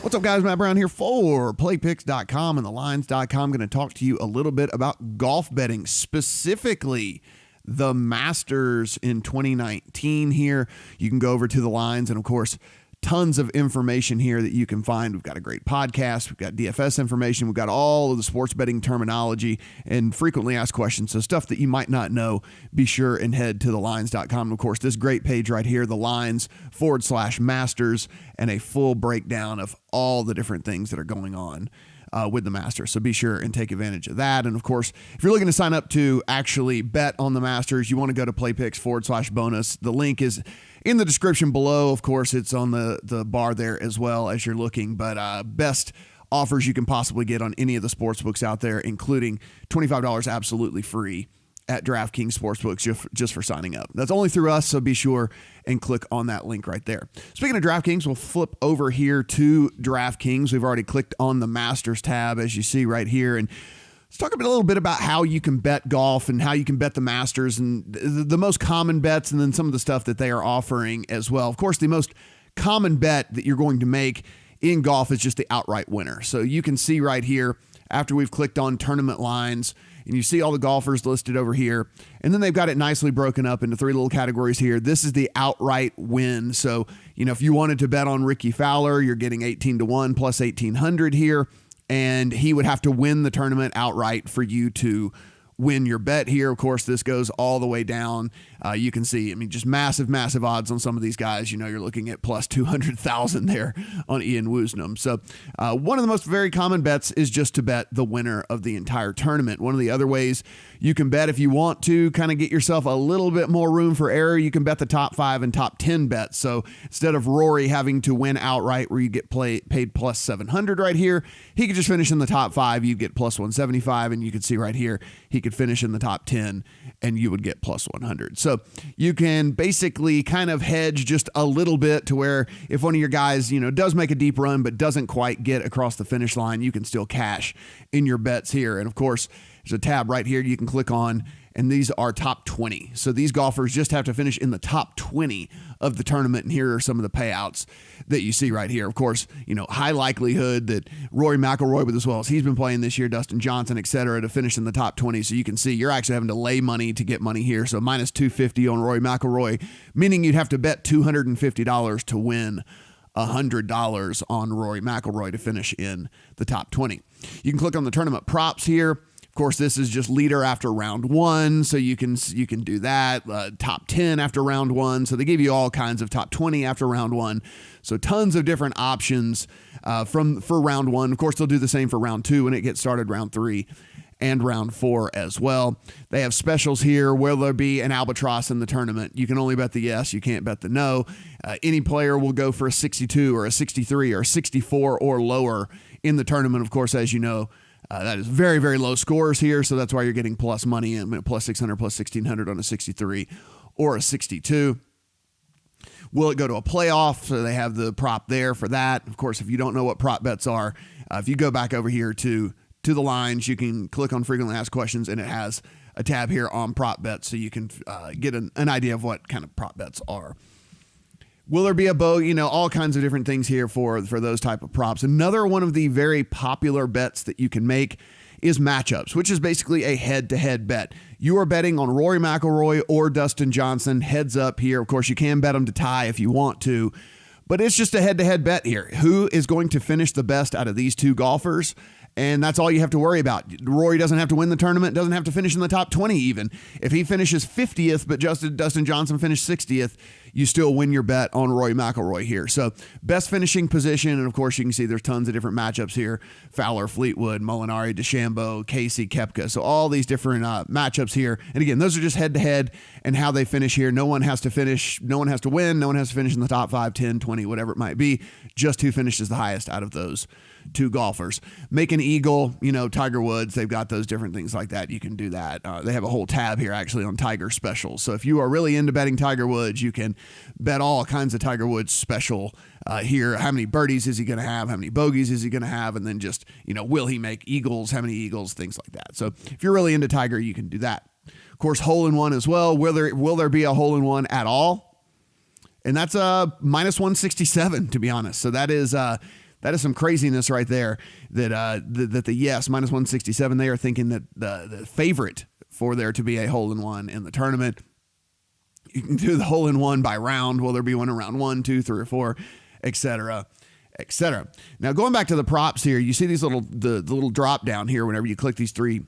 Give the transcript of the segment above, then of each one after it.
What's up, guys? Matt Brown here for playpicks.com and thelines.com. I'm going to talk to you a little bit about golf betting, specifically the Masters in 2019 here. You can go over to the lines and, of course, tons of information here that you can find. We've got a great podcast. We've got DFS information. We've got all of the sports betting terminology and frequently asked questions. So stuff that you might not know, be sure and head to thelines.com. And of course, this great page right here, the lines/Masters, and a full breakdown of all the different things that are going on with the Masters. So be sure and take advantage of that. And of course, if you're looking to sign up to actually bet on the Masters, you want to go to playpicks/bonus. The link is in the description below. Of course, it's on the bar there as well as you're looking, but best offers you can possibly get on any of the sports books out there, including $25 absolutely free at DraftKings Sportsbooks just for signing up. That's only through us, so be sure and click on that link right there. Speaking of DraftKings, we'll flip over here to DraftKings. We've already clicked on the Masters tab, as you see right here, and let's talk a little bit about how you can bet golf and how you can bet the Masters and the most common bets, and then some of the stuff that they are offering as well. Of course, the most common bet that you're going to make in golf is just the outright winner. So you can see right here, after we've clicked on tournament lines, and you see all the golfers listed over here, and then they've got it nicely broken up into three little categories here. This is the outright win. So, if you wanted to bet on Ricky Fowler, you're getting 18-1 plus 1,800 here, and he would have to win the tournament outright for you to win your bet here. Of course, this goes all the way down. You can see, just massive, massive odds on some of these guys. You're looking at plus 200,000 there on Ian Woosnam. So one of the most very common bets is just to bet the winner of the entire tournament. One of the other ways you can bet, if you want to kind of get yourself a little bit more room for error, you can bet the top 5 and top 10 bets. So instead of Rory having to win outright where you get paid plus 700 right here, he could just finish in the top 5. You get plus 175, and you can see right here, he could finish in the top 10 and you would get plus 100. So you can basically kind of hedge just a little bit to where if one of your guys, does make a deep run but doesn't quite get across the finish line, you can still cash in your bets here. And of course, there's a tab right here you can click on, and these are top 20. So these golfers just have to finish in the top 20 of the tournament, and here are some of the payouts that you see right here. Of course, high likelihood that Rory McIlroy, with as well as he's been playing this year, Dustin Johnson, etc., to finish in the top 20. So you can see you're actually having to lay money to get money here. So minus 250 on Rory McIlroy, meaning you'd have to bet $250 to win $100 on Rory McIlroy to finish in the top 20. You can click on the tournament props here. Of course, this is just leader after round 1, so you can do that. Top 10 after round 1, so they give you all kinds of top 20 after round 1. So tons of different options for round 1. Of course, they'll do the same for round 2 when it gets started, round 3 and round 4 as well. They have specials here. Will there be an albatross in the tournament? You can only bet the yes, you can't bet the no. Any player will go for a 62 or a 63 or a 64 or lower in the tournament. Of course, as you know, that is very, very low scores here, so that's why you're getting plus money in, plus 600, plus 1,600 on a 63 or a 62. Will it go to a playoff? So they have the prop there for that. Of course, if you don't know what prop bets are, if you go back over here to the lines, you can click on frequently asked questions, and it has a tab here on prop bets, so you can get an idea of what kind of prop bets are. Will there be a bow? All kinds of different things here for those type of props. Another one of the very popular bets that you can make is matchups, which is basically a head-to-head bet. You are betting on Rory McIlroy or Dustin Johnson, heads up here. Of course, you can bet them to tie if you want to, but it's just a head-to-head bet here. Who is going to finish the best out of these two golfers? And that's all you have to worry about. Rory doesn't have to win the tournament, doesn't have to finish in the top 20 even. If he finishes 50th, but Dustin Johnson finished 60th, you still win your bet on Rory McIlroy here. So best finishing position, and of course you can see there's tons of different matchups here. Fowler, Fleetwood, Molinari, DeChambeau, Casey, Koepka. So all these different matchups here. And again, those are just head-to-head and how they finish here. No one has to finish, no one has to win, no one has to finish in the top 5, 10, 20, whatever it might be. Just who finishes the highest out of those two golfers. Make an eagle, Tiger Woods, they've got those different things like that. You can do that. They have a whole tab here actually on Tiger specials. So if you are really into betting Tiger Woods, you can bet all kinds of Tiger Woods special here. How many birdies is he going to have? How many bogeys is he going to have? And then just, will he make eagles? How many eagles? Things like that. So if you're really into Tiger, you can do that. Of course, hole-in-one as well. Will there be a hole-in-one at all? And that's minus 167, to be honest. So that is that is some craziness right there that the yes, minus 167, they are thinking that the favorite for there to be a hole-in-one in the tournament. You can do the hole-in-one by round. Will there be one in round 1, 2, 3, or 4, etc., etc. Now, going back to the props here, you see these the little drop down here whenever you click these three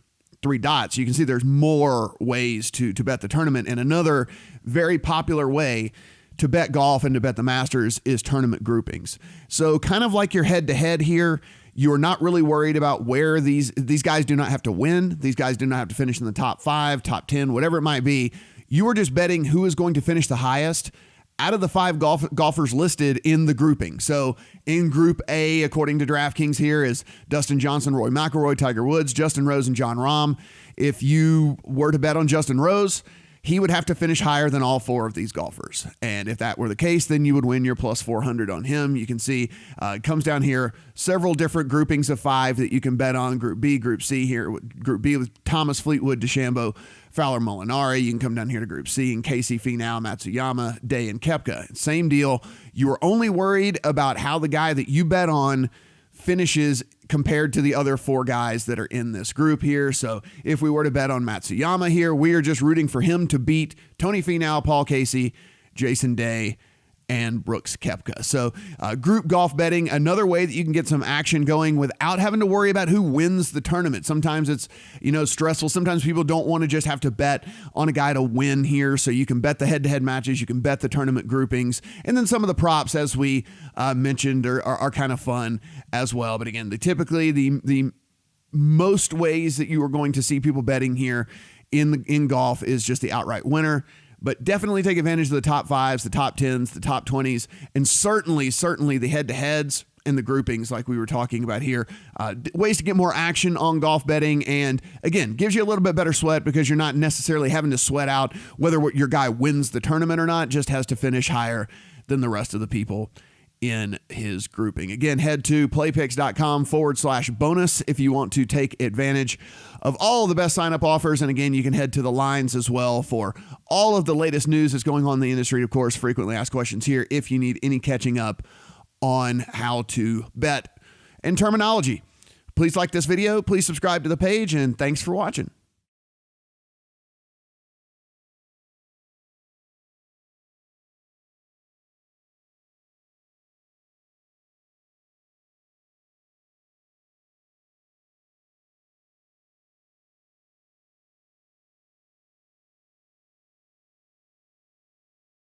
dots. You can see there's more ways to bet the tournament. And another very popular way to bet golf and to bet the Masters is tournament groupings. So kind of like your head-to-head here, you're not really worried about where these guys do not have to win. These guys do not have to finish in the top 5, top 10, whatever it might be. You are just betting who is going to finish the highest out of the 5 golfers listed in the grouping. So in Group A, according to DraftKings here, is Dustin Johnson, Rory McIlroy, Tiger Woods, Justin Rose, and Jon Rahm. If you were to bet on Justin Rose, he would have to finish higher than all 4 of these golfers. And if that were the case, then you would win your plus 400 on him. You can see it comes down here, several different groupings of 5 that you can bet on. Group B, Group C here. Group B with Thomas, Fleetwood, DeChambeau, Fowler, Molinari. You can come down here to Group C and Casey, Finau, Matsuyama, Day, and Koepka. Same deal. You are only worried about how the guy that you bet on finishes compared to the other 4 guys that are in this group here. So if we were to bet on Matsuyama here, we are just rooting for him to beat Tony Finau, Paul Casey, Jason Day, and Brooks Koepka. So group golf betting, another way that you can get some action going without having to worry about who wins the tournament. Sometimes it's, stressful. Sometimes people don't want to just have to bet on a guy to win here. So you can bet the head-to-head matches. You can bet the tournament groupings. And then some of the props, as we mentioned, are kind of fun as well. But again, typically the most ways that you are going to see people betting here in golf is just the outright winner. But definitely take advantage of the top 5s, the top 10s, the top 20s, and certainly the head-to-heads and the groupings like we were talking about here. Ways to get more action on golf betting, and again, gives you a little bit better sweat because you're not necessarily having to sweat out whether your guy wins the tournament or not, just has to finish higher than the rest of the people in his grouping. Again, head to playpicks.com/bonus if you want to take advantage of all of the best sign-up offers. And again, you can head to the lines as well for all of the latest news that's going on in the industry. Of course, frequently asked questions here if you need any catching up on how to bet and terminology. Please like this video. Please subscribe to the page, and thanks for watching.